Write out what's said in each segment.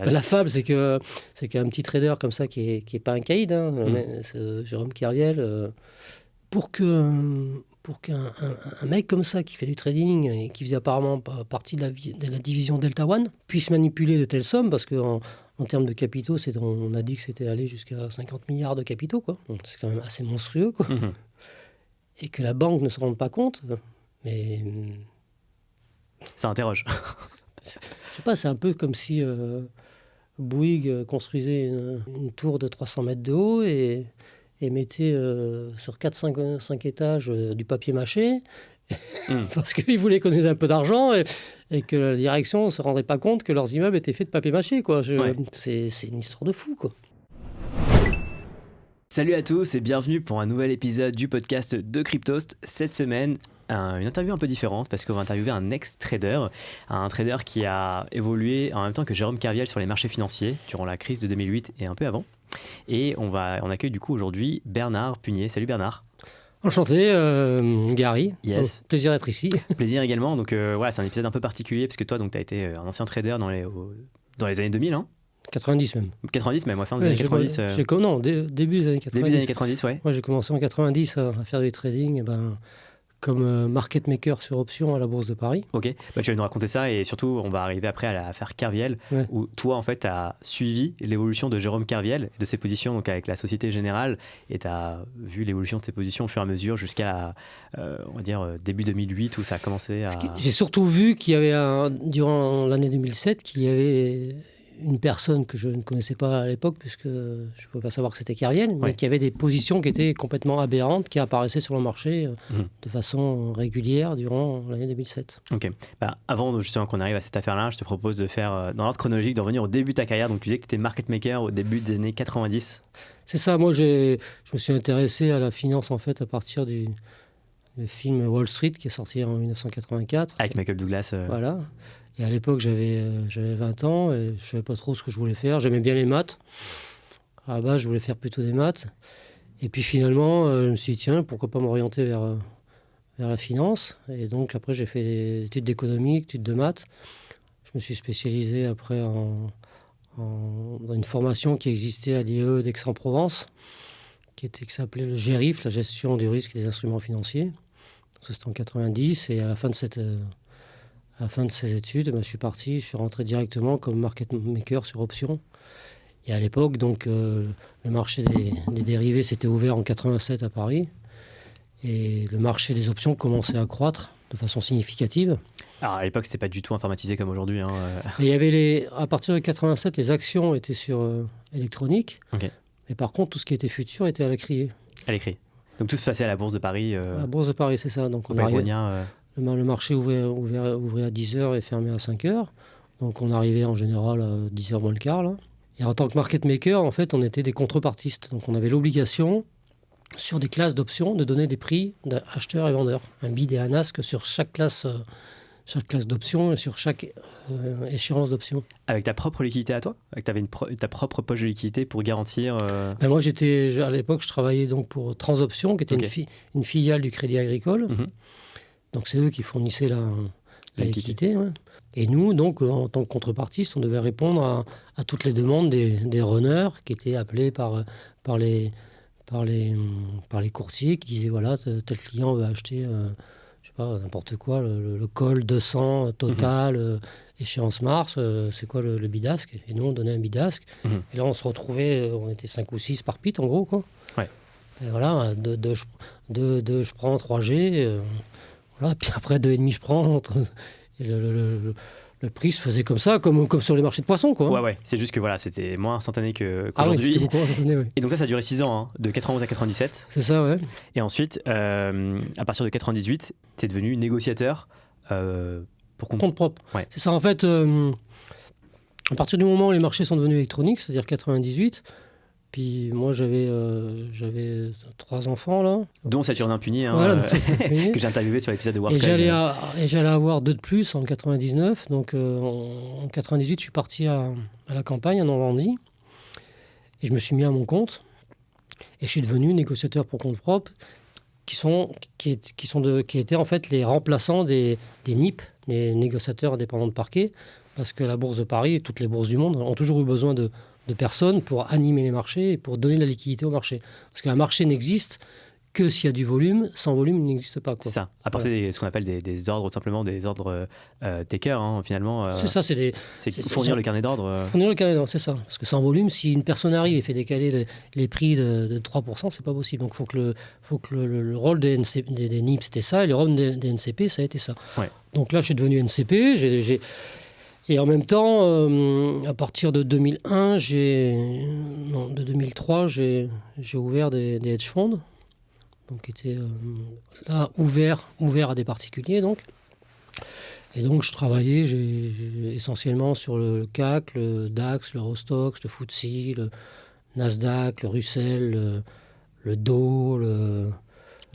La fable, c'est qu'un petit trader comme ça, qui est pas un caïd, mais c'est Jérôme Kerviel, pour qu'un mec comme ça, qui fait du trading et qui faisait apparemment partie de la division Delta One, puisse manipuler de telles sommes, parce qu'en termes de capitaux, on a dit que c'était allé jusqu'à 50 milliards de capitaux, quoi. Donc, c'est quand même assez monstrueux, quoi. Et que la banque ne se rende pas compte, mais... Ça interroge. Je sais pas, c'est un peu comme si Bouygues construisait une tour de 300 mètres de haut et mettait sur 4-5 étages du papier mâché parce qu'ils voulaient économiser un peu d'argent et que la direction ne se rendrait pas compte que leurs immeubles étaient faits de papier mâché, quoi. C'est une histoire de fou, quoi. Salut à tous et bienvenue pour un nouvel épisode du podcast de Cryptost. Cette semaine, une interview un peu différente parce qu'on va interviewer un ex-trader, un trader qui a évolué en même temps que Jérôme Kerviel sur les marchés financiers durant la crise de 2008 et un peu avant. Et on accueille du coup aujourd'hui Bernard Punier. Salut Bernard. Enchanté, Gary. Yes. Plaisir d'être ici. Plaisir également. Donc voilà, c'est un épisode un peu particulier parce que toi, tu as été un ancien trader dans les années 2000, hein. 90 même. 90 même, fin des années 90. Début des années 90. Début des années 90, ouais. Moi, j'ai commencé en 90 à faire du trading comme market maker sur option à la Bourse de Paris. Ok, tu vas nous raconter ça et surtout, on va arriver après à l'affaire Kerviel, où toi, en fait, tu as suivi l'évolution de Jérôme Kerviel, de ses positions donc, avec la Société Générale, et tu as vu l'évolution de ses positions au fur et à mesure jusqu'à, on va dire, début 2008, où ça a commencé à... J'ai surtout vu qu'il y avait, durant l'année 2007, qu'il y avait une personne que je ne connaissais pas à l'époque, puisque je ne pouvais pas savoir que c'était Kerviel, mais qui avait des positions qui étaient complètement aberrantes, qui apparaissaient sur le marché de façon régulière durant l'année 2007. Ok. Avant justement qu'on arrive à cette affaire-là, je te propose de faire, dans l'ordre chronologique, de revenir au début de ta carrière. Donc tu disais que tu étais market maker au début des années 90. C'est ça, moi je me suis intéressé à la finance en fait à partir du film Wall Street qui est sorti en 1984. Avec Michael Douglas. Voilà. Et à l'époque, j'avais 20 ans et je ne savais pas trop ce que je voulais faire. J'aimais bien les maths. À la base, je voulais faire plutôt des maths. Et puis finalement, je me suis dit, tiens, pourquoi pas m'orienter vers la finance. Et donc après, j'ai fait des études d'économie, études de maths. Je me suis spécialisé après dans une formation qui existait à l'IE d'Aix-en-Provence, qui s'appelait le GRIF, la gestion du risque des instruments financiers. Donc, ça, c'était en 90. Et à la fin de ces études, je suis rentré directement comme market maker sur options. Et à l'époque, donc, le marché des dérivés s'était ouvert en 87 à Paris. Et le marché des options commençait à croître de façon significative. Alors à l'époque, c'était pas du tout informatisé comme aujourd'hui. Et il y avait à partir de 87, les actions étaient sur électronique. Okay. Et par contre, tout ce qui était futur était à la criée. À l'écrit. Donc tout se passait à la Bourse de Paris. À la Bourse de Paris, c'est ça. Donc le marché ouvrait à 10h et fermait à 5h. Donc on arrivait en général à 10h moins le quart. Là. Et en tant que market maker, en fait, on était des contrepartistes. Donc on avait l'obligation, sur des classes d'options, de donner des prix d'acheteurs et vendeurs. Un bid et un ask sur chaque classe d'options et sur chaque échéance d'options. Avec ta propre liquidité à toi ? Tu avais ta propre poche de liquidité pour garantir Moi, à l'époque, je travaillais donc pour Transoption, qui était une filiale du Crédit Agricole. Donc c'est eux qui fournissaient la liquidité. Ouais. Et nous, donc, en tant que contrepartiste, on devait répondre à toutes les demandes des runners qui étaient appelés par les courtiers qui disaient voilà, tel client veut acheter je sais pas, n'importe quoi, le call 200 total, échéance mars, c'est quoi le bid-ask ? Et nous, on donnait un bid-ask. Et là, on se retrouvait, on était 5 ou 6 par pit, en gros, quoi. Ouais. Et voilà, je prends 3G, voilà, puis après 2,5 je prends. Et le prix se faisait comme ça, comme sur les marchés de poissons, quoi. Ouais. C'est juste que voilà, c'était moins instantané qu'aujourd'hui. C'était beaucoup instantané, oui. Et donc ça a duré 6 ans, de 91 à 97. C'est ça, ouais. Et ensuite, à partir de 98, tu es devenu négociateur pour compte propre. Ouais. C'est ça, en fait, à partir du moment où les marchés sont devenus électroniques, c'est-à-dire 98, puis moi j'avais 3 enfants là. Dont Saturnin Punier, voilà, que j'ai interviewé sur l'épisode de Warcoin. Et j'allais avoir 2 de plus en 99. Donc en 98, je suis parti à la campagne en Normandie. Et je me suis mis à mon compte. Et je suis devenu négociateur pour compte propre, qui étaient en fait les remplaçants des NIP, les négociateurs indépendants de parquet. parce que la Bourse de Paris et toutes les bourses du monde ont toujours eu besoin de personnes pour animer les marchés et pour donner de la liquidité au marché. Parce qu'un marché n'existe que s'il y a du volume. Sans volume, il n'existe pas. C'est ça. Apporter ce qu'on appelle des ordres, tout simplement des ordres takers, finalement. C'est ça, c'est fournir le carnet d'ordre. Fournir le carnet d'ordre, c'est ça. Parce que sans volume, si une personne arrive et fait décaler les prix de 3%, c'est pas possible. Donc, il faut que le rôle des NIP, c'était ça, et le rôle des NCP, ça a été ça. Ouais. Donc là, je suis devenu NCP. Et en même temps, à partir de 2001, de 2003, j'ai ouvert des hedge funds, donc qui étaient là ouverts à des particuliers. Donc. Et donc, je travaillais essentiellement sur le CAC, le DAX, le Rostoxx, le FTSE, le Nasdaq, le Russell, le Dow, le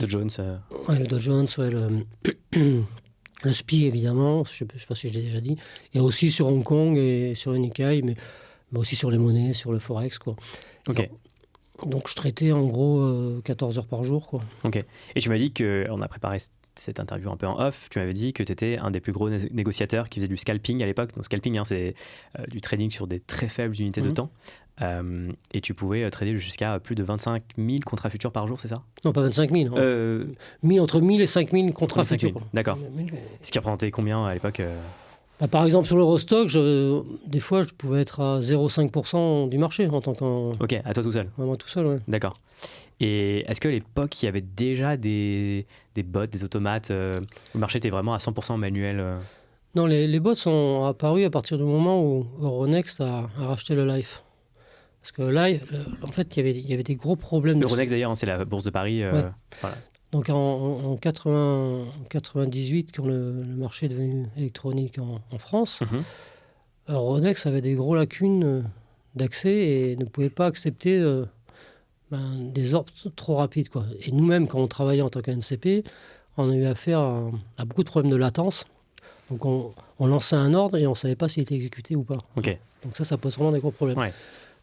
Dow Jones. Ouais, le Dow Jones, ouais, le SPI, évidemment, je ne sais pas si je l'ai déjà dit, et aussi sur Hong Kong et sur le Nikkei, mais aussi sur les monnaies, sur le Forex, quoi. Ok. Donc, je traitais en gros 14 heures par jour, quoi. Ok. Et tu m'as dit qu'on a préparé cette interview un peu en off, tu m'avais dit que tu étais un des plus gros négociateurs qui faisait du scalping à l'époque. Donc scalping, c'est du trading sur des très faibles unités de temps. Et tu pouvais trader jusqu'à plus de 25 000 contrats futurs par jour, c'est ça? Non, pas 25 000. Entre 1000 et 5000 contrats futurs. D'accord. Ce qui représentait combien à l'époque par exemple, sur l'Eurostock, des fois, je pouvais être à 0,5% du marché en tant qu'un... Ok, à toi tout seul? Moi tout seul, ouais. D'accord. Et est-ce qu'à l'époque, il y avait déjà des bots, des automates le marché était vraiment à 100% manuel Non, les bots sont apparus à partir du moment où Euronext a racheté le Life. Parce que Life, en fait, il y avait des gros problèmes. Euronext, d'ailleurs, c'est la bourse de Paris. Ouais. Voilà. Donc en 98, quand le marché est devenu électronique en France, Euronext avait des grosses lacunes d'accès et ne pouvait pas accepter des ordres trop rapides, quoi. Et nous-mêmes, quand on travaillait en tant qu'NCP, on a eu affaire à beaucoup de problèmes de latence. Donc on lançait un ordre et on ne savait pas s'il était exécuté ou pas. Okay. Donc ça pose vraiment des gros problèmes. Ouais.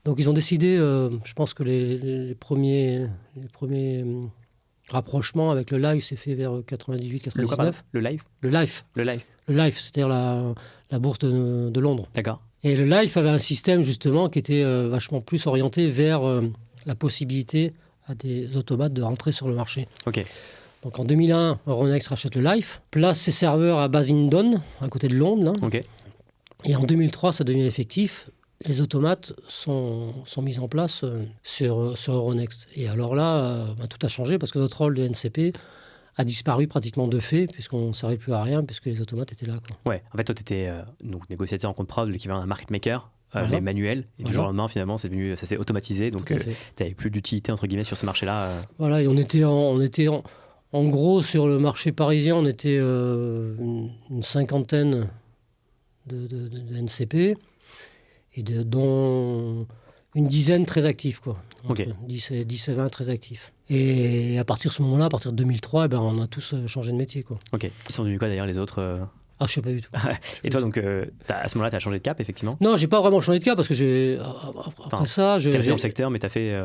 Donc ils ont décidé, je pense que les premiers rapprochements avec le live s'est fait vers 98-99. Le live? Le live. Le live. Le live, c'est-à-dire la bourse de Londres. D'accord. Et le live avait un système justement qui était vachement plus orienté vers la possibilité à des automates de rentrer sur le marché. Ok. Donc en 2001, Euronext rachète le live, place ses serveurs à Basingstoke, à côté de Londres. Là. Ok. Et en 2003, ça devient effectif. Les automates sont mis en place sur Euronext. Et alors là, tout a changé parce que notre rôle de NCP a disparu pratiquement de fait, puisqu'on ne servait plus à rien, puisque les automates étaient là. Quoi. Ouais, en fait, toi, tu étais négociateur en compte propre, l'équivalent d'un market maker, voilà. les manuels. Et du jour au lendemain, finalement, ça s'est automatisé. Donc, tu n'avais plus d'utilité, entre guillemets, sur ce marché-là. Voilà, et on était en gros, sur le marché parisien, on était une cinquantaine de NCP. Et dont une dizaine très actifs, quoi. Okay. 10 et 20 très actifs. Et à partir de ce moment-là, à partir de 2003, on a tous changé de métier, quoi. Ok. Ils sont devenus quoi d'ailleurs les autres Ah, je sais pas du tout. Et toi, donc, à ce moment-là, tu as changé de cap, effectivement? Non, j'ai pas vraiment changé de cap parce que après ça, t'es resté dans le secteur, mais tu as fait.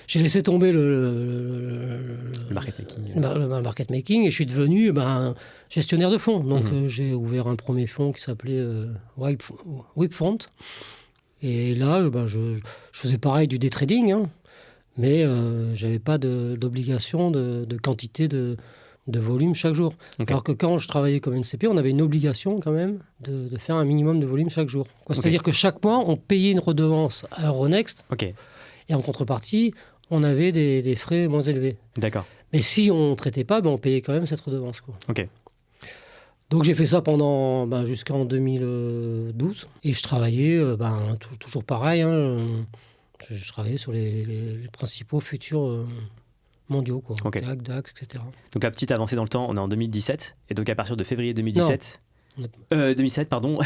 J'ai laissé tomber le market making. Le market making et je suis devenu gestionnaire de fonds. Donc, j'ai ouvert un premier fonds qui s'appelait Whipfront. Et là, je faisais pareil du day trading, hein, mais je n'avais pas d'obligation de quantité de volume chaque jour. Okay. Alors que quand je travaillais comme NCP, on avait une obligation quand même de faire un minimum de volume chaque jour. C'est-à-dire que chaque mois, on payait une redevance à Euronext et en contrepartie, on avait des frais moins élevés. D'accord. Mais si on ne traitait pas, on payait quand même cette redevance. Quoi. Ok. Donc j'ai fait ça pendant jusqu'en 2012 et je travaillais toujours pareil. Hein, je travaillais sur les principaux futurs mondiaux, quoi. CAC, DAX, etc. Donc la petite avancée dans le temps, on est en 2017 et donc à partir de février 2017. 2007, pardon.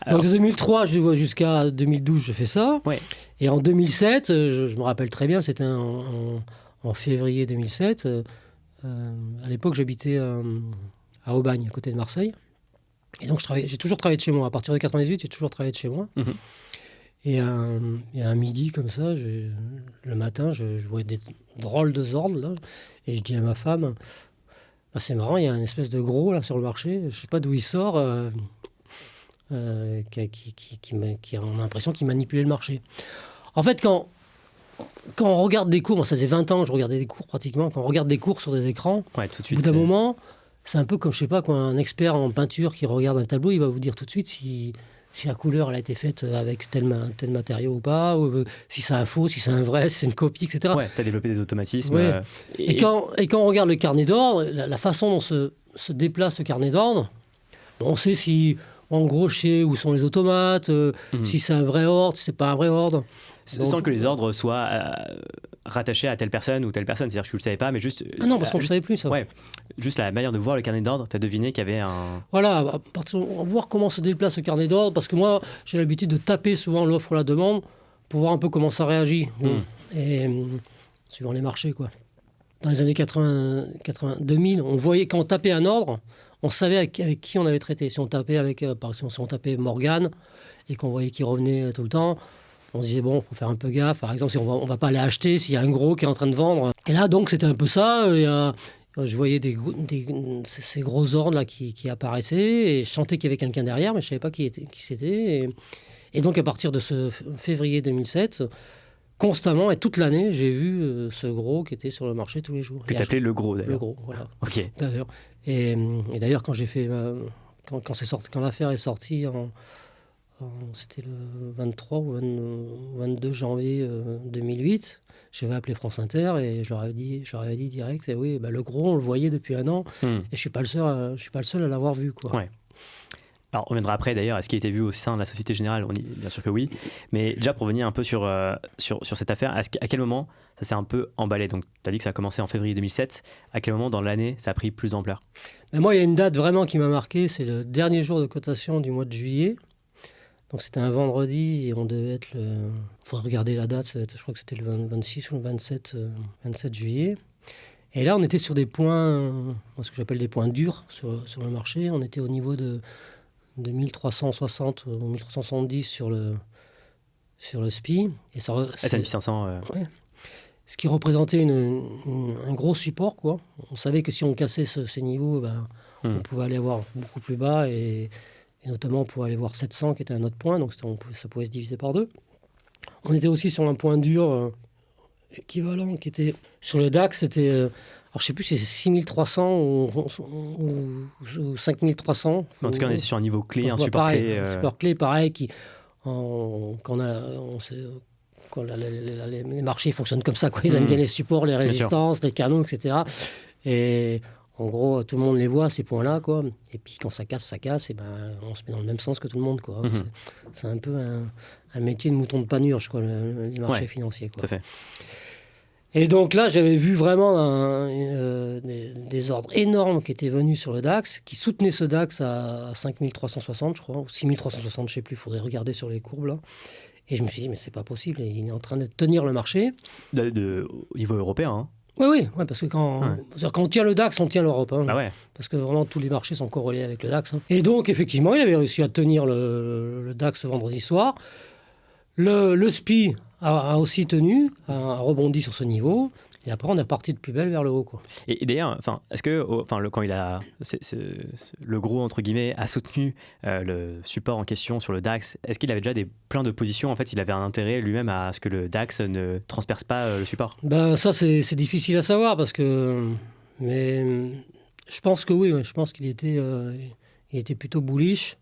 Alors, donc de 2003 jusqu'à 2012, je fais ça. Ouais. Et en 2007, je me rappelle très bien, c'était en février 2007. À l'époque, j'habitais à Aubagne, à côté de Marseille. Et donc, j'ai toujours travaillé de chez moi. À partir de 98, j'ai toujours travaillé de chez moi. Mm-hmm. Et un midi, comme ça, le matin, je voyais des drôles de ordres, là. Et je dis à ma femme, c'est marrant, il y a une espèce de gros là sur le marché. Je ne sais pas d'où il sort. on a l'impression qu'il manipulait le marché. En fait, quand on regarde des cours, moi ça faisait 20 ans que je regardais des cours pratiquement, quand on regarde des cours sur des écrans, Ouais, tout de au suite. bout d'un moment, c'est un peu comme, je sais pas, quoi, un expert en peinture qui regarde un tableau, il va vous dire tout de suite si la couleur elle a été faite avec tel matériau ou pas, ou si c'est un faux, si c'est un vrai, si c'est une copie, etc. Ouais, tu as développé des automatismes. Ouais. Et quand on regarde le carnet d'ordre, la façon dont se déplace le carnet d'ordre, on sait si, en gros, où sont les automates, si c'est un vrai ordre, si c'est pas un vrai ordre. Sans que les ordres soient rattachés à telle personne ou telle personne. C'est-à-dire que tu ne le savais pas, mais juste... Ah non, parce qu'on ne le savait plus, ça. Ouais, juste la manière de voir le carnet d'ordre, tu as deviné qu'il y avait un... Voilà, on va voir comment se déplace le carnet d'ordre, parce que moi, j'ai l'habitude de taper souvent l'offre ou la demande pour voir un peu comment ça réagit. Et suivant les marchés, quoi. Dans les années 2000, on voyait, quand on tapait un ordre, on savait avec qui on avait traité. Si on tapait par exemple, si on tapait Morgan et qu'on voyait qu'il revenait tout le temps, on se disait, bon, il faut faire un peu gaffe. Par exemple, si on va pas aller acheter s'il y a un gros qui est en train de vendre. Et là, donc, c'était un peu ça. Je voyais ces gros ordres là, qui apparaissaient et je sentais qu'il y avait quelqu'un derrière, mais je ne savais pas qui c'était. Et donc, à partir de ce février 2007, constamment et toute l'année, j'ai vu ce gros qui était sur le marché tous les jours. Que tu appelais le gros, d'ailleurs. Le gros, voilà. Ok. D'ailleurs. Et d'ailleurs, quand j'ai fait... quand l'affaire est sortie, c'était le 23 ou 22 janvier 2008, j'avais appelé France Inter et je leur avais dit direct, et oui, le gros, on le voyait depuis un an, et je ne suis pas le seul à l'avoir vu, quoi. Ouais. Alors, on reviendra après d'ailleurs, est-ce qu'il a été vu au sein de la Société Générale? On dit bien sûr que oui. Mais déjà, pour venir un peu sur cette affaire, à quel moment ça s'est un peu emballé? Donc, tu as dit que ça a commencé en février 2007. À quel moment dans l'année ça a pris plus d'ampleur? Mais moi, il y a une date vraiment qui m'a marqué, c'est le dernier jour de cotation du mois de juillet. Donc, c'était un vendredi et on devait être il faudrait regarder la date, je crois que c'était le 26 ou le 27 juillet. Et là, on était sur des points, ce que j'appelle des points durs sur le marché. On était au niveau de 1360 ou 1370 sur le SPI. Et S&P 500. Ouais. Ce qui représentait un gros support, quoi. On savait que si on cassait ces niveaux, on pouvait aller voir beaucoup plus bas et notamment on pouvait aller voir 700 qui était un autre point, donc ça pouvait se diviser par deux. On était aussi sur un point dur équivalent qui était sur le DAX, c'était... alors, je ne sais plus si c'est 6300 ou 5300. En tout cas, on était sur un niveau clé, un support pareil, clé. Un support clé, pareil, quand les marchés fonctionnent comme ça, quoi. Ils aiment bien les supports, les résistances, les canaux, etc. Et en gros, tout le monde les voit, ces points-là, quoi. Et puis quand ça casse, et on se met dans le même sens que tout le monde, quoi. C'est un peu un métier de mouton de panurge, quoi, les marchés financiers, quoi. Tout à fait. Et donc là, j'avais vu vraiment des ordres énormes qui étaient venus sur le DAX, qui soutenaient ce DAX à 5360, je crois, ou 6360, je ne sais plus, il faudrait regarder sur les courbes, là. Et je me suis dit, mais c'est pas possible, il est en train de tenir le marché. Au niveau européen, hein. Oui, parce que quand on tient le DAX, on tient l'Europe. Hein, parce que vraiment, tous les marchés sont corrélés avec le DAX. Hein. Et donc, effectivement, il avait réussi à tenir le DAX vendredi soir. Le SPI a aussi tenu, a rebondi sur ce niveau. Et après, on est parti de plus belle vers le haut, quoi. Et d'ailleurs, est-ce que quand le gros entre guillemets a soutenu le support en question sur le DAX, est-ce qu'il avait déjà plein de positions? En fait, il avait un intérêt lui-même à ce que le DAX ne transperce pas le support? Ça, c'est difficile à savoir mais je pense que oui. Je pense qu'il était plutôt bullish.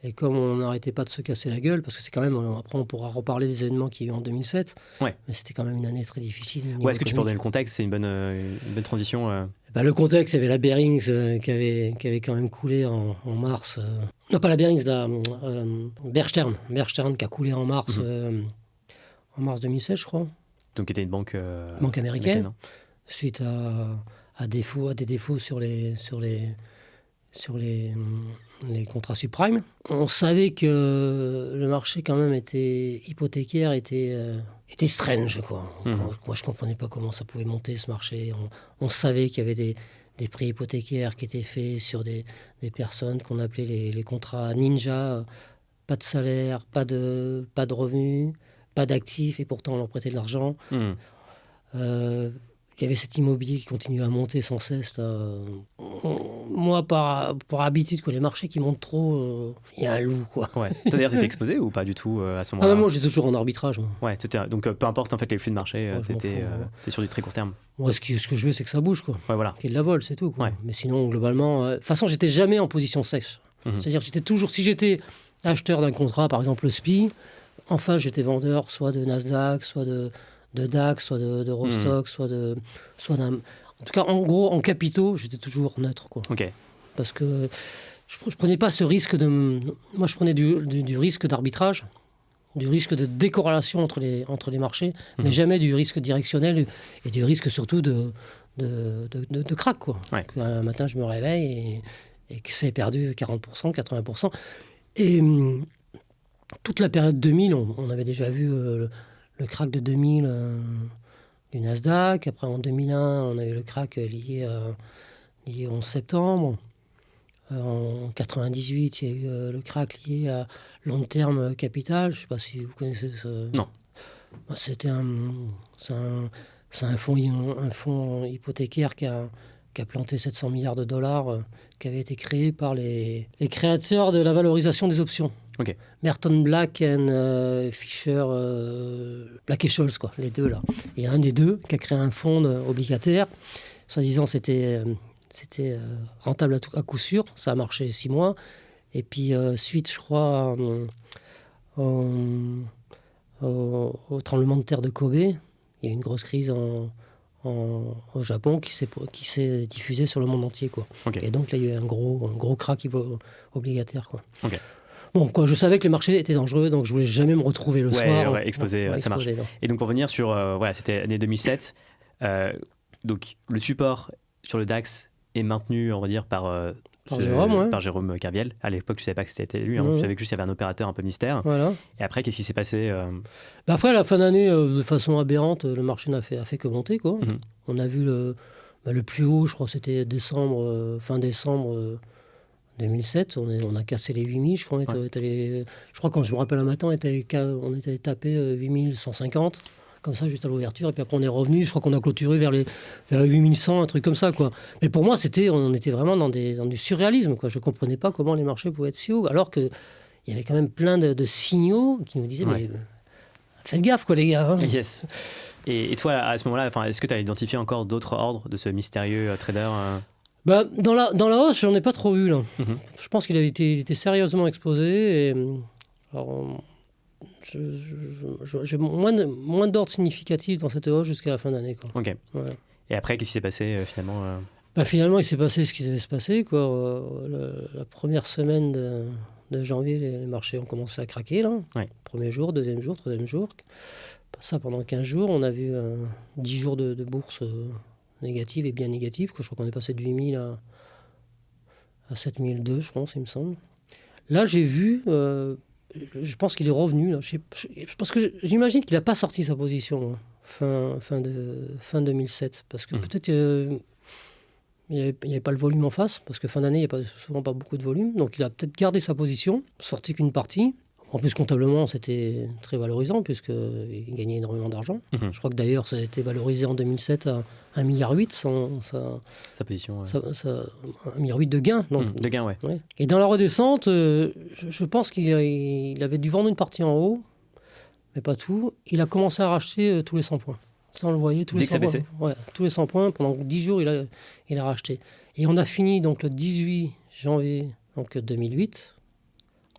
Et comme on n'arrêtait pas de se casser la gueule, parce que c'est quand même, après on pourra reparler des événements qu'il y a eu en 2007, mais c'était quand même une année très difficile. Est-ce que tu peux donner le contexte? C'est une bonne transition. Le contexte, il y avait la Bearings qui avait quand même coulé en mars. Non, pas la Bearings, Bear Stearns qui a coulé en mars, en mars 2007, je crois. Donc qui était une banque américaine, suite à des défauts sur les contrats subprimes. On savait que le marché quand même hypothécaire était strange, quoi. Moi, je comprenais pas comment ça pouvait monter, ce marché. On savait qu'il y avait des prix hypothécaires qui étaient faits sur des personnes qu'on appelait les contrats ninja, pas de salaire, pas de revenus, pas d'actifs, et pourtant on leur prêtait de l'argent. Il il y avait cet immobilier qui continuait à monter sans cesse. Là. Moi, par habitude, que les marchés qui montent trop, il y a un loup, quoi. Ouais. Toi, d'ailleurs, t'étais exposé ou pas du tout à ce moment-là? Moi, j'étais toujours en arbitrage. Moi. Ouais, donc peu importe en fait les flux de marché, Ouais, je m'en t'es sur du très court terme. Moi, ce que je veux, c'est que ça bouge, quoi. Ouais, voilà. Qu'il y ait de la vol, c'est tout, quoi. Ouais. Mais sinon, globalement... De toute façon, j'étais jamais en position sèche. C'est-à-dire, j'étais toujours... Si j'étais acheteur d'un contrat, par exemple le SPI, en face, j'étais vendeur soit de Nasdaq, soit de DAX, soit de Rostock, soit d'un... En tout cas, en gros, en capitaux, j'étais toujours neutre, quoi. Ok. Parce que je prenais pas ce risque de... Moi, je prenais du risque d'arbitrage, du risque de décorrélation entre les marchés, mais jamais du risque directionnel et du risque surtout de crack, quoi. Ouais. Un matin, je me réveille et que c'est perdu 40%, 80%. Et toute la période 2000, on avait déjà vu le crack de 2000 du Nasdaq. Après, en 2001, on a eu le crack lié au 11 septembre. En 98, il y a eu le crack lié à Long Term Capital. Je ne sais pas si vous connaissez ce... Non. C'est un fonds hypothécaire qui a planté 700 milliards de dollars, qui avait été créé par les créateurs de la valorisation des options. Ok. Merton Black et Fisher, Black et Scholes, quoi, les deux là. Il y a un des deux qui a créé un fonds obligataire. Soi-disant, c'était rentable à coup sûr. Ça a marché 6 mois. Et puis, suite, je crois, au tremblement de terre de Kobe, il y a eu une grosse crise au Japon qui s'est diffusée sur le monde entier, quoi. Okay. Et donc là, il y a eu un gros crack obligataire, quoi. Okay. Bon, quoi, je savais que les marchés étaient dangereux, donc je voulais jamais me retrouver le soir. Ouais, exposé, ça marche. Non. Et donc pour revenir sur, c'était année 2007. Donc le support sur le DAX est maintenu, on va dire, par Jérôme Kerviel. À l'époque, tu ne savais pas que c'était lui. Tu savais que juste il y avait un opérateur un peu mystère. Voilà. Et après, qu'est-ce qui s'est passé Après, à la fin d'année, de façon aberrante, le marché n'a fait que monter, quoi. On a vu le plus haut, je crois que c'était fin décembre 2007. On a cassé les 8000, je crois. Je crois, quand je me rappelle un matin, on était tapé 8150. Comme ça, juste à l'ouverture, et puis après on est revenu, je crois qu'on a clôturé vers les 8100, un truc comme ça, quoi. Mais pour moi, on était vraiment dans du surréalisme, quoi. Je ne comprenais pas comment les marchés pouvaient être si hauts, alors qu'il y avait quand même plein de signaux qui nous disaient, mais faites gaffe, quoi, les gars. Hein. Yes. Et toi, à ce moment-là, est-ce que tu as identifié encore d'autres ordres de ce mystérieux trader dans la hausse, j'en ai pas trop vu, là. Je pense qu'il était sérieusement exposé, et... Alors, j'ai moins d'ordre significatif dans cette hausse jusqu'à la fin d'année. Quoi. Ok. Ouais. Et après, qu'est-ce qui s'est passé finalement Finalement, il s'est passé ce qui devait se passer. Quoi. La première semaine de janvier, les marchés ont commencé à craquer. Là. Ouais. Premier jour, deuxième jour, troisième jour. Ça, pendant 15 jours, on a vu 10 jours de bourse négative et bien négative. Quoi. Je crois qu'on est passé de 8000 à 7002, je pense, il me semble. Là, j'ai vu... je pense qu'il est revenu. Là. Parce que j'imagine qu'il n'a pas sorti sa position fin 2007. Parce que peut-être il n'y avait pas le volume en face. Parce que fin d'année, il n'y a souvent pas beaucoup de volume. Donc il a peut-être gardé sa position, sorti qu'une partie. En plus, comptablement, c'était très valorisant puisqu'il gagnait énormément d'argent. Je crois que d'ailleurs, ça a été valorisé en 2007 à 1,8 milliard sa position. 1,8 milliard de gains. De gains, ouais. Et dans la redescente, je pense qu'il avait dû vendre une partie en haut, mais pas tout. Il a commencé à racheter tous les 100 points. Ça, on le voyait, tous les 100 points. Ouais, tous les 100 points. Pendant 10 jours, il a racheté. Et on a fini donc, le 18 janvier 2008,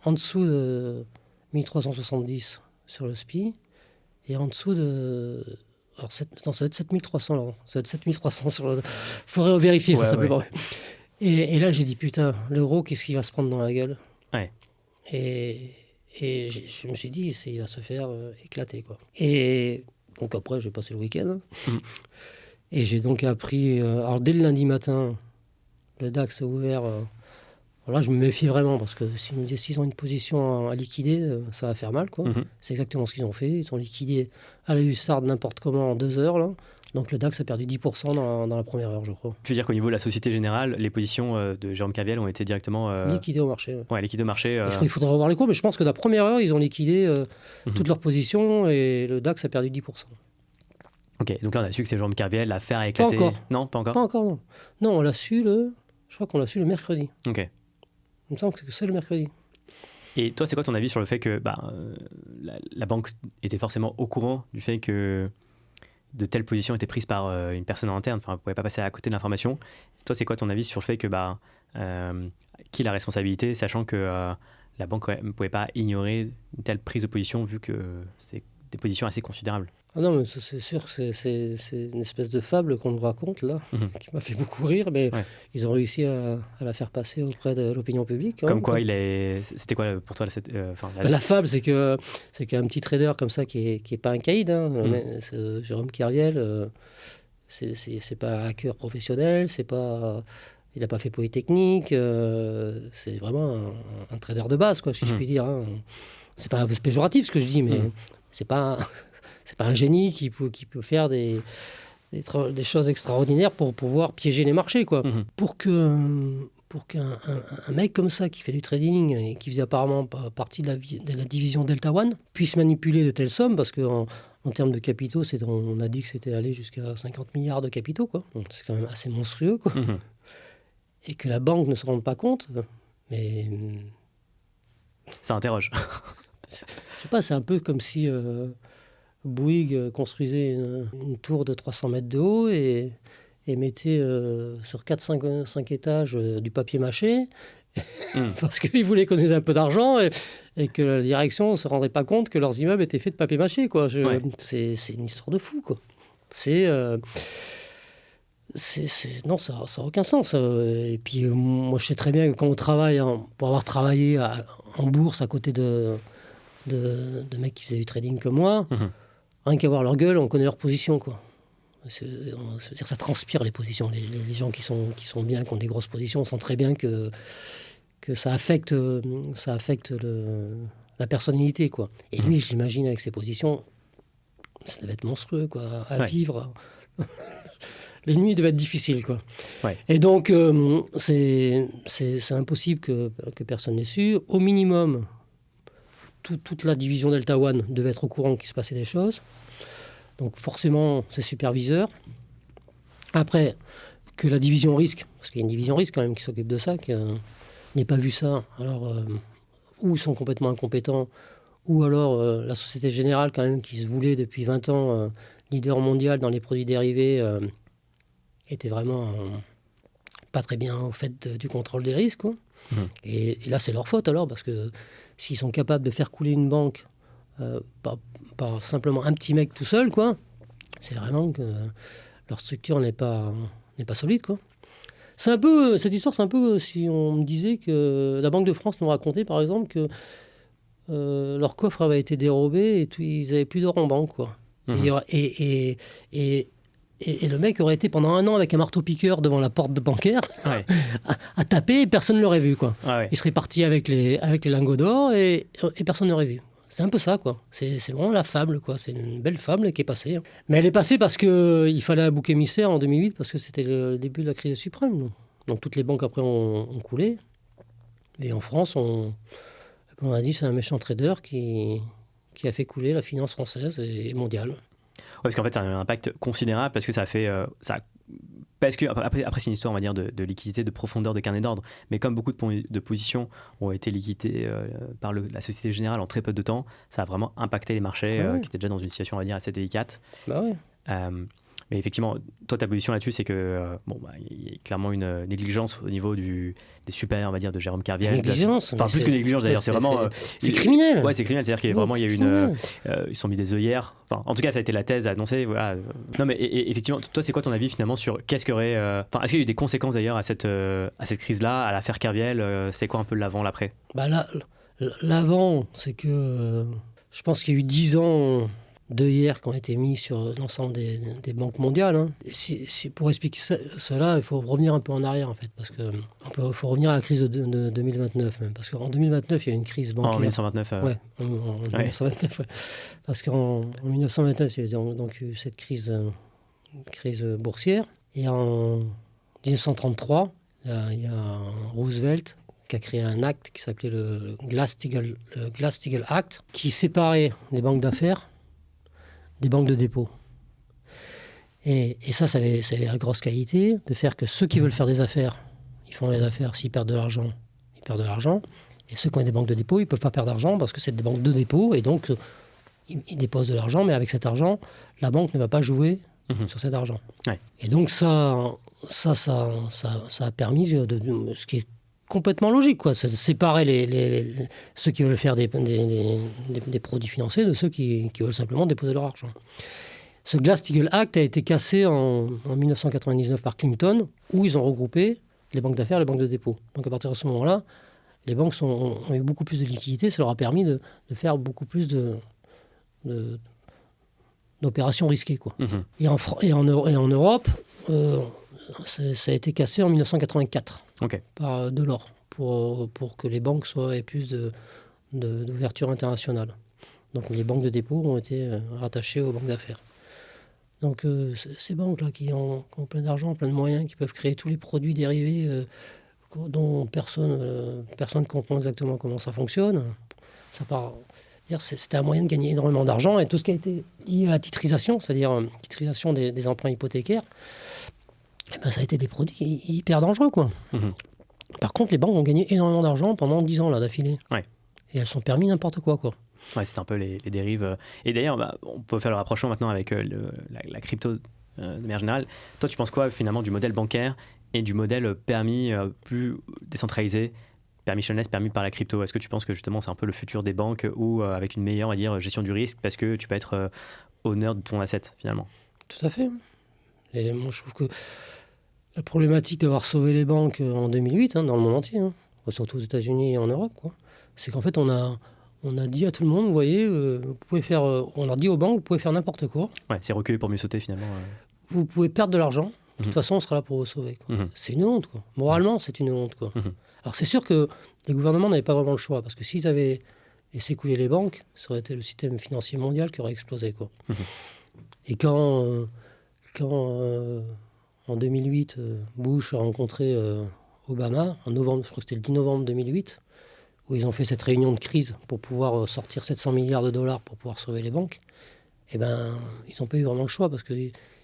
en dessous de 1370 sur le SPI, et en dessous de... Alors, ça doit être 7300, là. Ça doit être 7300 sur le... Faudrait vérifier, ça s'appelle pas. Et là, j'ai dit, putain, l'euro, qu'est-ce qu'il va se prendre dans la gueule ? Ouais. Et je me suis dit, il va se faire éclater, quoi. Et donc après, j'ai passé le week-end. Et j'ai donc appris... alors, dès le lundi matin, le DAX a ouvert... alors là, je me méfie vraiment, parce que s'ils ont une position à liquider, ça va faire mal, quoi. C'est exactement ce qu'ils ont fait. Ils ont liquidé à la hussarde n'importe comment en 2 heures, là. Donc le DAX a perdu 10% dans la première heure, je crois. Tu veux dire qu'au niveau de la Société Générale, les positions de Jérôme Kerviel ont été directement... liquidées au marché. Ouais, liquidées au marché. Je crois qu'il faudrait revoir les cours, mais je pense que la première heure, ils ont liquidé toutes leurs positions et le DAX a perdu 10%. Ok, donc là on a su que c'est Jérôme Kerviel, l'affaire a Pas éclaté. encore. Non, pas encore. Pas encore, non. Non, on l'a su je crois qu'on l'a su le mercredi. Ok. Il me semble que c'est le mercredi. Et toi, c'est quoi ton avis sur le fait que la banque était forcément au courant du fait que de telles positions étaient prises par une personne en interne, enfin, elle ne pouvait pas passer à côté de l'information. Toi, c'est quoi ton avis sur le fait que qui a la responsabilité, sachant que la banque ne pouvait pas ignorer une telle prise de position vu que c'est des positions assez considérables. Ah non, mais ça, c'est sûr que c'est une espèce de fable qu'on nous raconte, là, qui m'a fait beaucoup rire, mais Ouais. ils ont réussi à la faire passer auprès de l'opinion publique. Hein, Comme quoi, c'était quoi pour toi La fable, c'est qu'un petit trader comme ça, qui est pas un caïd, hein, mais Jérôme Kerviel, c'est pas un hacker professionnel, il n'a pas fait Polytechnique, c'est vraiment un trader de base, quoi, si je puis dire. Hein. C'est pas péjoratif ce que je dis, mais c'est pas un génie qui peut faire des choses extraordinaires pour pouvoir piéger les marchés, quoi. Pour qu'un mec comme ça qui fait du trading et qui faisait apparemment partie de la division Delta One puisse manipuler de telles sommes, parce qu'en termes de capitaux, on a dit que c'était allé jusqu'à 50 milliards de capitaux, quoi. Donc, c'est quand même assez monstrueux, quoi. Et que la banque ne se rende pas compte, mais ça interroge. je sais pas, c'est un peu comme si Bouygues construisait une tour de 300 mètres de haut et mettait sur 4-5 étages du papier mâché parce qu'ils voulaient économiser un peu d'argent et que la direction ne se rendrait pas compte que leurs immeubles étaient faits de papier mâché, quoi. C'est une histoire de fou, quoi. Non, ça n'a aucun sens. Et puis, moi, je sais très bien que quand on travaille, pour avoir travaillé en bourse à côté de mecs qui faisaient du trading comme moi, rien qu'à voir leur gueule, on connaît leur position, quoi. C'est-à-dire, ça transpire les positions. Les gens qui sont bien, qui ont des grosses positions, on sent très bien que ça affecte la personnalité, quoi. Et lui, je l'imagine avec ses positions, ça devait être monstrueux, quoi, à vivre. Les nuits devaient être difficiles, quoi. Ouais. Et donc, c'est impossible que personne n'ait su. Au minimum, toute la division Delta One devait être au courant qu'il se passait des choses. Donc forcément, c'est superviseur. Après, que la division risque, parce qu'il y a une division risque quand même qui s'occupe de ça, qui n'ait pas vu ça, alors ou ils sont complètement incompétents, ou alors la Société Générale quand même, qui se voulait depuis 20 ans leader mondial dans les produits dérivés, était vraiment pas très bien au fait du contrôle des risques, quoi. Et là, c'est leur faute alors, parce que s'ils sont capables de faire couler une banque par simplement un petit mec tout seul, quoi, c'est vraiment que leur structure n'est pas solide, quoi. Cette histoire, c'est un peu si on me disait que la Banque de France nous racontait, par exemple, que leur coffre avait été dérobé et ils n'avaient plus d'or en banque, quoi. Et le mec aurait été pendant 1 an avec un marteau-piqueur devant la porte bancaire à taper et personne ne l'aurait vu, quoi. Il serait parti avec les lingots d'or et personne n'aurait vu. C'est un peu ça, quoi. C'est vraiment la fable, quoi. C'est une belle fable qui est passée. Hein. Mais elle est passée parce qu'il fallait un bouc émissaire en 2008, parce que c'était le début de la crise suprême. Donc toutes les banques après ont coulé. Et en France, on a dit c'est un méchant trader qui a fait couler la finance française et mondiale. Parce qu'en fait, ça a un impact considérable parce que parce que après c'est une histoire, on va dire, de liquidité, de profondeur de carnet d'ordre. Mais comme beaucoup de positions ont été liquidées par la Société Générale en très peu de temps, ça a vraiment impacté les marchés qui étaient déjà dans une situation, on va dire, assez délicate. Bah oui. Mais effectivement, toi, ta position là-dessus, c'est que il y a clairement une négligence au niveau des super, on va dire, de Jérôme Kerviel. Négligence. Enfin, plus que négligence d'ailleurs, c'est vraiment. C'est criminel. Ouais, c'est criminel. C'est-à-dire qu'il y a ils sont mis des œillères. Enfin, en tout cas, ça a été la thèse annoncée. Voilà. Non, mais effectivement, toi, c'est quoi ton avis finalement sur qu'est-ce qu'il y aurait. Est-ce qu'il y a eu des conséquences d'ailleurs à cette crise-là, à l'affaire Kerviel c'est quoi un peu l'avant, l'après? Bah là, l'avant, c'est que je pense qu'il y a eu 10 ans d'œillères qui ont été mis sur l'ensemble des banques mondiales. Hein. Pour expliquer cela, il faut revenir un peu en arrière, en fait, parce que faut revenir à la crise de 2029, même, parce qu'en 2029, il y a eu une crise bancaire. En 1929. Ouais, en 1929. Ouais. Parce qu'en 1929, il y a donc eu cette crise boursière. Et en 1933, il y a Roosevelt qui a créé un acte qui s'appelait le Glass-Steagall Act, qui séparait les banques d'affaires des banques de dépôt. Et ça avait la grosse qualité de faire que ceux qui veulent faire des affaires, ils font des affaires. S'ils perdent de l'argent, ils perdent de l'argent. Et ceux qui ont des banques de dépôt, ils ne peuvent pas perdre d'argent parce que c'est des banques de dépôt. Et donc, ils déposent de l'argent, mais avec cet argent, la banque ne va pas jouer sur cet argent. Ouais. Et donc, ça a permis, ce qui est complètement logique, quoi, c'est de séparer ceux qui veulent faire des produits financiers de ceux qui veulent simplement déposer leur argent. Ce Glass-Steagall Act a été cassé en 1999 par Clinton, où ils ont regroupé les banques d'affaires et les banques de dépôt. Donc à partir de ce moment-là, les banques ont eu beaucoup plus de liquidités, ça leur a permis de faire beaucoup plus d'opérations risquées, quoi. Et en Europe, ça a été cassé en 1984 par Delors, pour que les banques aient plus d'ouverture internationale. Donc les banques de dépôt ont été rattachées aux banques d'affaires. Donc ces banques-là qui ont plein d'argent, plein de moyens, qui peuvent créer tous les produits dérivés dont personne ne comprend exactement comment ça fonctionne, c'était un moyen de gagner énormément d'argent. Et tout ce qui a été lié à la titrisation, c'est-à-dire titrisation des emprunts hypothécaires, ça a été des produits hyper dangereux, quoi. Par contre, les banques ont gagné énormément d'argent pendant 10 ans là, d'affilée. Ouais. Et elles sont permis n'importe quoi. Ouais, c'est un peu les dérives. Et d'ailleurs, on peut faire le rapprochement maintenant avec la crypto de manière générale. Toi, tu penses quoi finalement du modèle bancaire et du modèle permis plus décentralisé, permissionless, permis par la crypto? Est-ce que tu penses que justement c'est un peu le futur des banques ou avec une meilleure, on va dire, gestion du risque parce que tu peux être owner de ton asset finalement? Tout à fait. Et moi, je trouve que la problématique d'avoir sauvé les banques en 2008, dans le monde entier, surtout aux États-Unis et en Europe, quoi, c'est qu'en fait, on a dit à tout le monde, vous voyez, vous pouvez faire, on a dit aux banques, vous pouvez faire n'importe quoi. Ouais, c'est reculer pour mieux sauter finalement. Vous pouvez perdre de l'argent. De toute façon, on sera là pour vous sauver, quoi. C'est une honte, quoi. Moralement, c'est une honte, quoi. Alors, c'est sûr que les gouvernements n'avaient pas vraiment le choix, parce que s'ils avaient laissé couler les banques, ça aurait été le système financier mondial qui aurait explosé, quoi. Et quand en 2008, Bush a rencontré Obama, en novembre, je crois que c'était le 10 novembre 2008, où ils ont fait cette réunion de crise pour pouvoir sortir 700 milliards de dollars pour pouvoir sauver les banques, ils n'ont pas eu vraiment le choix, parce que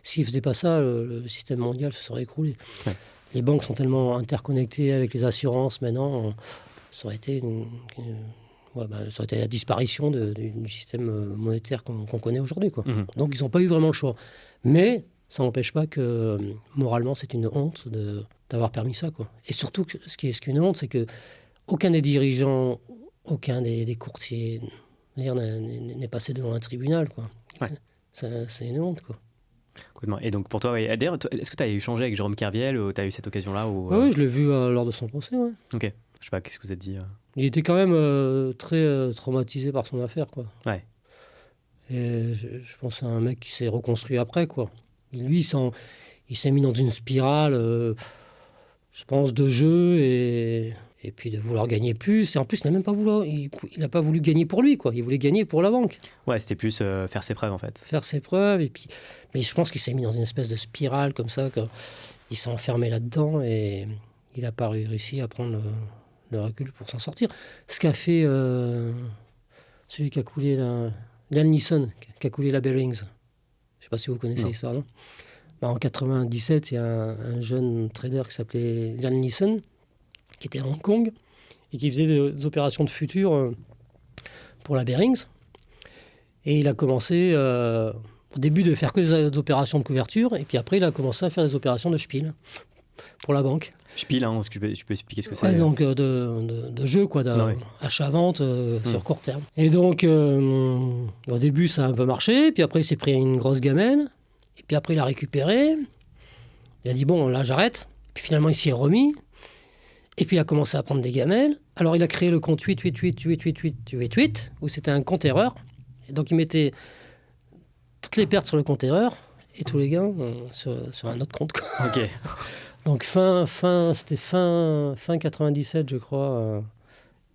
s'ils ne faisaient pas ça, le système mondial se serait écroulé. Ouais. Les banques sont tellement interconnectées avec les assurances maintenant, ça aurait été la disparition du système monétaire qu'on connaît aujourd'hui, quoi. Donc ils n'ont pas eu vraiment le choix. Mais ça n'empêche pas que moralement c'est une honte d'avoir permis ça, quoi. Et surtout, ce qui est une honte, c'est que aucun des dirigeants, aucun des courtiers n'est passé devant un tribunal, quoi. Ouais. C'est une honte, quoi. Et donc pour toi, ouais. D'ailleurs, est-ce que tu as échangé avec Jérôme Kerviel ou tu as eu cette occasion-là Oui, je l'ai vu lors de son procès. Ouais. Ok. Je sais pas, qu'est-ce que vous avez dit Il était quand même très traumatisé par son affaire, quoi. Ouais. Et je pense que c'est un mec qui s'est reconstruit après, quoi. Et lui, il s'est mis dans une spirale, je pense, de jeu et puis de vouloir gagner plus. Et en plus, il n'a même pas voulu, il n'a pas voulu gagner pour lui, quoi. Il voulait gagner pour la banque. Ouais, c'était plus faire ses preuves, en fait. Faire ses preuves. Mais je pense qu'il s'est mis dans une espèce de spirale comme ça. Il s'est enfermé là-dedans et il n'a pas réussi à prendre le recul pour s'en sortir. Ce qu'a fait celui qui a coulé Liam Neeson, qui a coulé la Barings. Je ne sais pas si vous connaissez l'histoire, non ? En 97, il y a un jeune trader qui s'appelait Liam Neeson, qui était à Hong Kong et qui faisait des opérations de futur pour la Barings. Et il a commencé au début de faire que des opérations de couverture, et puis après il a commencé à faire des opérations de Spiel pour la banque. Spiel, est-ce que tu peux expliquer ce que c'est ? Donc de jeu, quoi, achat-vente sur court terme. Et donc au début ça a un peu marché, puis après il s'est pris une grosse gamelle, et puis après il a récupéré, il a dit bon là j'arrête, puis finalement il s'y est remis. Et puis il a commencé à prendre des gamelles. Alors il a créé le compte 8888888, où c'était un compte erreur. Et donc il mettait toutes les pertes sur le compte erreur et tous les gains sur un autre compte, quoi. Ok. Donc c'était fin 97, je crois.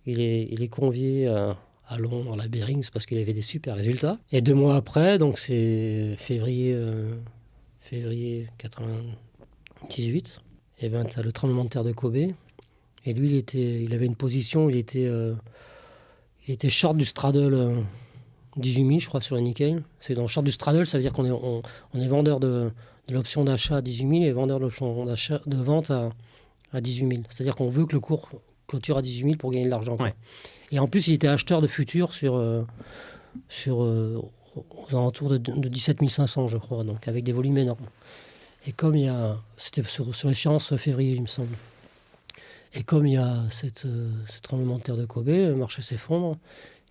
Il est convié à Londres, à la Barings, parce qu'il avait des super résultats. Et 2 mois après, donc c'est février 98, et ben t'as le tremblement de terre de Kobe. Et lui, il avait une position, il était short du straddle 18 000, je crois, sur la Nikkei. C'est dans le chart du straddle, ça veut dire qu'on est, on est vendeur de l'option d'achat à 18 000 et vendeur de l'option de vente à 18 000. C'est-à-dire qu'on veut que le cours clôture à 18 000 pour gagner de l'argent. Ouais. Et en plus, il était acheteur de futurs aux alentours de 17 500, je crois, donc avec des volumes énormes. Et comme c'était sur l'échéance février, il me semble. Et comme il y a cette tremblement de terre de Kobe, le marché s'effondre.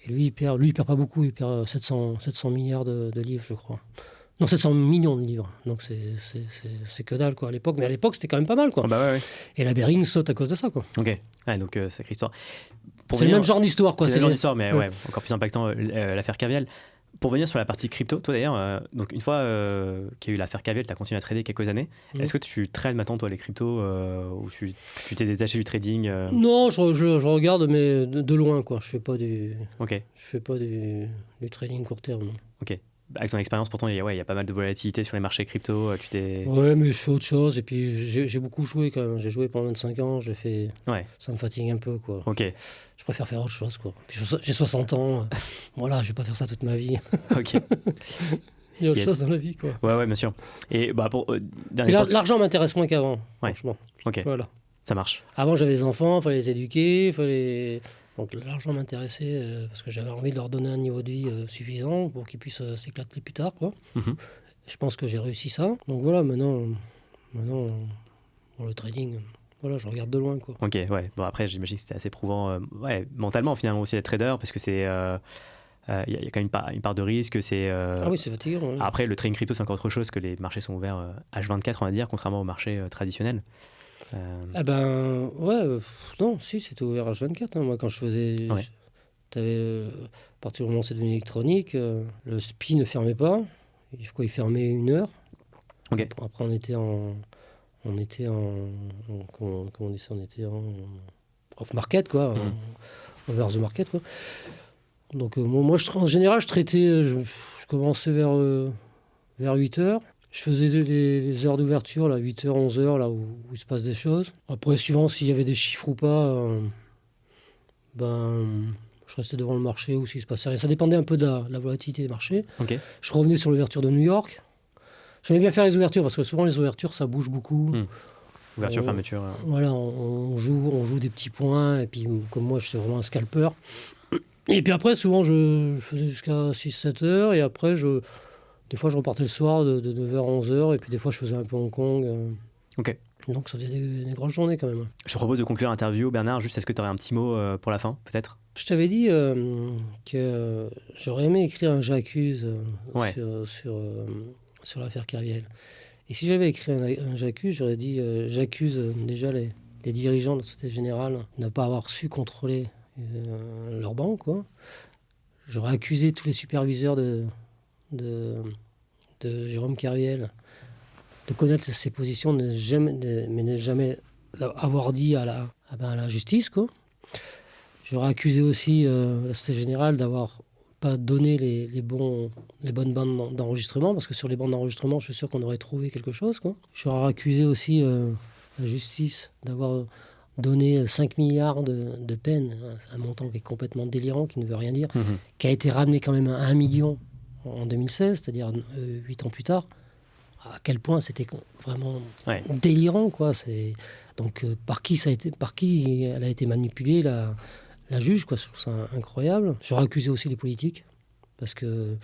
Et lui, il perd pas beaucoup, il perd 700 milliards de livres, je crois. Non, 700 millions de livres. Donc c'est que dalle, quoi, à l'époque. Mais à l'époque, c'était quand même pas mal, quoi. Ah bah ouais. Et la Behring saute à cause de ça, quoi. Ok. Ouais, donc sacrée histoire. C'est le même genre d'histoire, quoi. C'est le même genre d'histoire, mais ouais, encore plus impactant l'affaire Kerviel. Pour venir sur la partie crypto, toi d'ailleurs, donc une fois qu'il y a eu l'affaire Kerviel, tu as continué à trader quelques années. Est-ce que tu trades maintenant, toi, les cryptos ou tu t'es détaché du trading Non, je regarde, mais de loin, quoi. Je fais pas du trading court terme. Non. Ok. Avec ton expérience, pourtant, il y a pas mal de volatilité sur les marchés crypto. Ouais, mais je fais autre chose. Et puis, j'ai beaucoup joué quand même. J'ai joué pendant 25 ans. Ouais. Ça me fatigue un peu, quoi. Ok. Je préfère faire autre chose, quoi. Puis j'ai 60 ans. Voilà, je vais pas faire ça toute ma vie. Ok. Il y a autre chose dans la vie, quoi. Ouais, bien sûr. Et l'argent m'intéresse moins qu'avant, franchement. Ok. Voilà. Ça marche. Avant, j'avais des enfants, il fallait les éduquer, Donc l'argent m'intéressait parce que j'avais envie de leur donner un niveau de vie suffisant pour qu'ils puissent s'éclater plus tard, quoi. Mm-hmm. Je pense que j'ai réussi ça. Donc voilà, maintenant pour le trading, voilà, je regarde de loin, quoi. Ok, ouais. Bon, après, j'imagine que c'était assez prouvant, mentalement finalement aussi d'être trader, parce que c'est y a quand même une part de risque. Ah oui, c'est fatigant. Ouais. Après, le trading crypto, c'est encore autre chose, que les marchés sont ouverts H24, on va dire, contrairement au marché traditionnel. Non, si, c'était ouvert H24. Moi, quand je faisais... à partir du moment où c'est devenu électronique, le SPI ne fermait pas. Il fermait 1 heure. Okay. Après, on était en off-market, quoi. Over the market, quoi. Donc, moi, en général, je traitais... Je commençais vers 8 heures. Je faisais les heures d'ouverture, là, 8h, 11h, là où il se passe des choses. Après, suivant s'il y avait des chiffres ou pas, je restais devant le marché ou s'il se passait rien. Ça dépendait un peu de la volatilité des marchés. Okay. Je revenais sur l'ouverture de New York. J'aimais bien faire les ouvertures parce que souvent les ouvertures, ça bouge beaucoup. Ouverture, fermeture. Voilà, on joue des petits points. Et puis, comme moi, je suis vraiment un scalper. Et puis après, souvent, je faisais jusqu'à 6-7 heures. Et après, des fois, je repartais le soir de 9h à 11h, et puis des fois, je faisais un peu Hong Kong. Ok. Donc, ça faisait des grosses journées quand même. Je te propose de conclure l'interview, Bernard. Juste, est-ce que tu aurais un petit mot pour la fin, peut-être ? Je t'avais dit que j'aurais aimé écrire un j'accuse sur l'affaire Kerviel. Et si j'avais écrit un j'accuse, j'aurais dit j'accuse déjà les dirigeants de la Société Générale de ne pas avoir su contrôler leur banque, quoi. J'aurais accusé tous les superviseurs de Jérôme Kerviel de connaître ses positions, mais ne jamais avoir dit à la justice, quoi. J'aurais accusé aussi la Société Générale d'avoir pas donné les bonnes bandes d'enregistrement, parce que sur les bandes d'enregistrement, je suis sûr qu'on aurait trouvé quelque chose, quoi. J'aurais accusé aussi la justice d'avoir donné 5 milliards de peine, un montant qui est complètement délirant, qui ne veut rien dire, qui a été ramené quand même à 1 million en 2016, c'est-à-dire 8 ans plus tard. À quel point c'était vraiment délirant, quoi. Donc par qui elle a été manipulée, la juge, quoi. Je trouve ça incroyable. J'aurais accusé aussi les politiques, parce que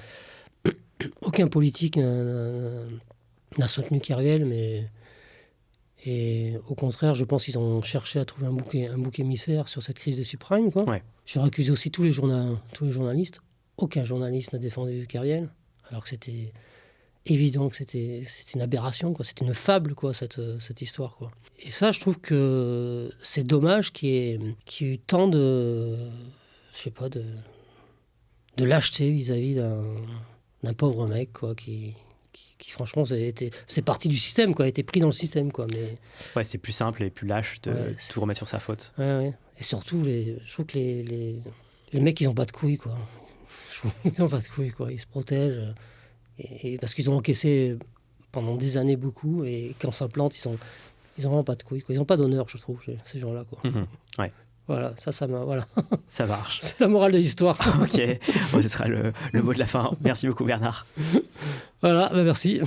aucun politique n'a soutenu Kerviel, et au contraire, je pense qu'ils ont cherché à trouver un bouc émissaire sur cette crise des subprimes, quoi. Ouais. J'aurais accusé aussi tous les journalistes. Aucun journaliste n'a défendu Kerviel, alors que c'était évident que c'était une aberration, quoi. C'était une fable, quoi, cette histoire, quoi. Et ça, je trouve que c'est dommage qu'il y ait eu tant de lâcheté vis-à-vis d'un pauvre mec, quoi, qui franchement, c'est parti du système, quoi, a été pris dans le système, quoi. Mais ouais, c'est plus simple et plus lâche de tout remettre sur sa faute. Ouais. Et surtout, je trouve que les mecs, ils n'ont pas de couilles, quoi. Ils n'ont pas de couilles, quoi. Ils se protègent. Et parce qu'ils ont encaissé pendant des années beaucoup, et quand ça plante, ils ont vraiment pas de couilles, quoi. Ils n'ont pas d'honneur, je trouve, ces gens-là, quoi. Ouais. Voilà, ça m'a... Voilà. Ça marche. C'est la morale de l'histoire. Ok, bon, ce sera le mot de la fin. Merci beaucoup Bernard. Voilà, merci.